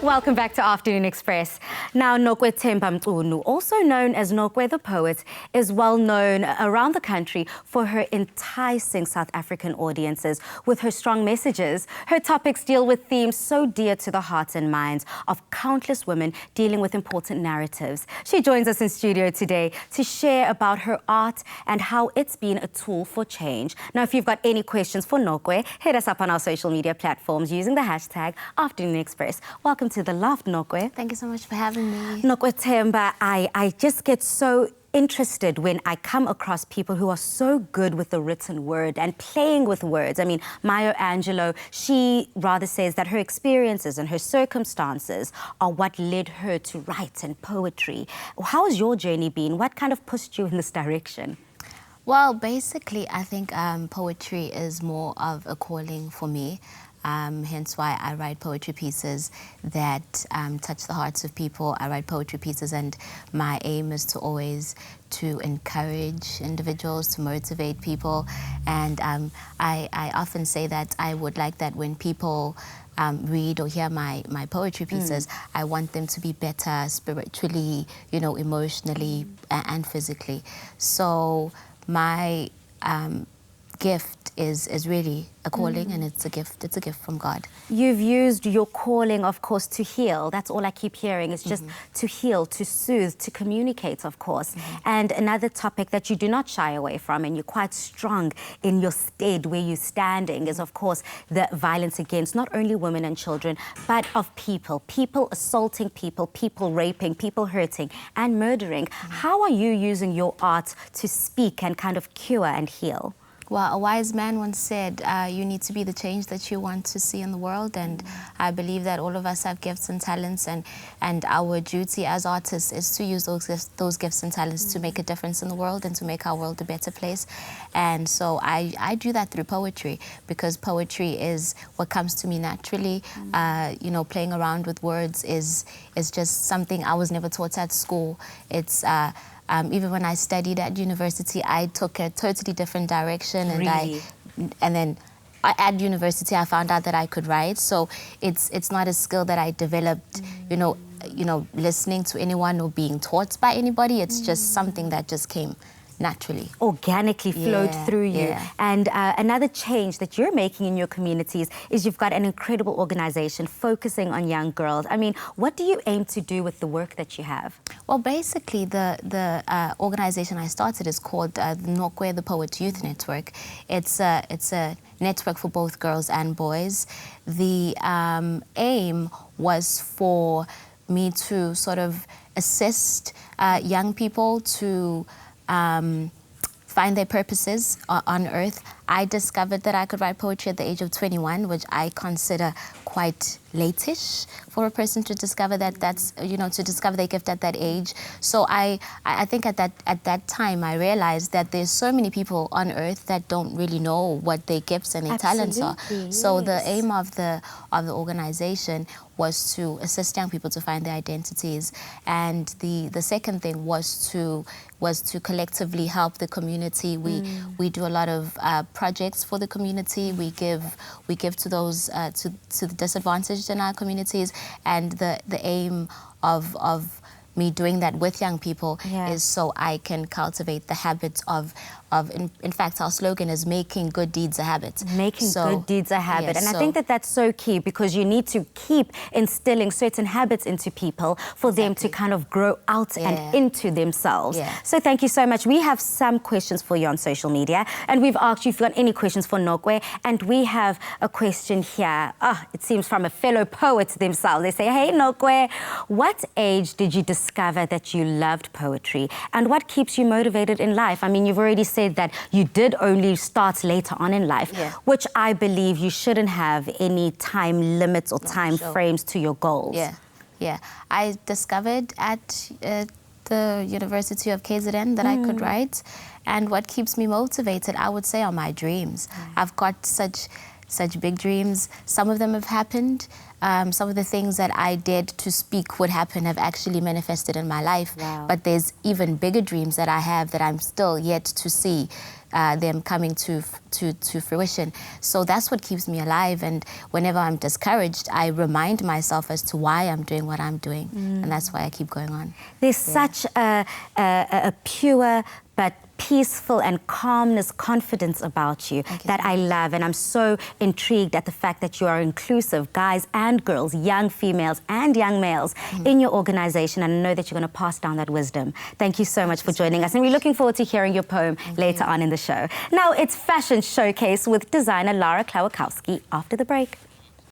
Welcome back to Afternoon Express. Now, Nokwethemba Mchunu, also known as Nokwe the Poet, is well known around the country for her enticing South African audiences with her strong messages. Her topics deal with themes so dear to the hearts and minds of countless women dealing with important narratives. She joins us in studio today to share about her art and how it's been a tool for change. Now, if you've got any questions for Nokwe, hit us up on our social media platforms using the hashtag Afternoon Express. Welcome to the Loft, Nokwe. Thank you so much for having me. Nokwethemba, I just get so interested when I come across people who are so good with the written word and playing with words. I mean, Maya Angelou, she rather says that her experiences and her circumstances are what led her to write and poetry. How has your journey been? What kind of pushed you in this direction? Well, basically, I think poetry is more of a calling for me. Hence why I write poetry pieces that touch the hearts of people. I write poetry pieces, and my aim is to always to encourage individuals, to motivate people. And I often say that I would like that when people read or hear my poetry pieces, I want them to be better spiritually, you know, emotionally and physically. So my gift is really a calling, and it's a gift from God. You've used your calling, of course, to heal. That's all I keep hearing. It's just to heal, to soothe, to communicate, of course. And another topic that you do not shy away from, and you're quite strong in your stead where you're standing, is, of course, the violence against not only women and children, but of people assaulting people, people raping, people hurting and murdering. How are you using your art to speak and kind of cure and heal? Well, a wise man once said, you need to be the change that you want to see in the world. And I believe that all of us have gifts and talents, and our duty as artists is to use those gifts and talents to make a difference in the world and to make our world a better place. And so I do that through poetry, because poetry is what comes to me naturally. You know, playing around with words is just something I was never taught at school. It's even when I studied at university, I took a totally different direction. Really? And then at university, I found out that I could write. So it's not a skill that I developed, you know, listening to anyone or being taught by anybody. It's just something that just came naturally. Organically flowed through you. Yeah. And another change that you're making in your communities is you've got an incredible organization focusing on young girls. I mean, what do you aim to do with the work that you have? Well, basically, the organization I started is called the Nokwe the Poet Youth Network. It's a network for both girls and boys. The aim was for me to sort of assist young people to find their purposes on earth. I discovered that I could write poetry at the age of 21, which I consider quite late-ish for a person to discover to discover their gift at that age. So I think at that time I realized that there's so many people on earth that don't really know what their gifts and their talents are. Yes. So the aim of the organization was to assist young people to find their identities, and the second thing was to collectively help the community. We do a lot of projects for the community. We give to those to the disadvantaged in our communities, and the aim of me doing that with young people is so I can cultivate the habit of in fact, our slogan is making good deeds a habit. Making good deeds a habit. Yeah, and I think that that's so key, because you need to keep instilling certain habits into people for them to kind of grow out and into themselves. Yeah. So thank you so much. We have some questions for you on social media, and we've asked you if you've got any questions for Nokwe, and we have a question here. It seems from a fellow poet themselves. They say, hey Nokwe, what age did you discover that you loved poetry, and what keeps you motivated in life? I mean, you've already said that you did only start later on in life, which I believe you shouldn't have any time limits or time frames to your goals. Yeah. I discovered at the University of KZN that I could write, and what keeps me motivated, I would say, are my dreams. I've got such big dreams. Some of them have happened. Some of the things that I dared to speak would happen have actually manifested in my life. Wow. But there's even bigger dreams that I have that I'm still yet to see them coming to fruition. So that's what keeps me alive. And whenever I'm discouraged, I remind myself as to why I'm doing what I'm doing. And that's why I keep going on. There's such a pure but peaceful and calmness, confidence about you that I love, and I'm so intrigued at the fact that you are inclusive, guys and girls, young females and young males in your organization, and I know that you're going to pass down that wisdom. Thank you so much for joining us, and we're looking forward to hearing your poem later on in the show. Now it's Fashion Showcase with designer Lara Klawakowski after the break.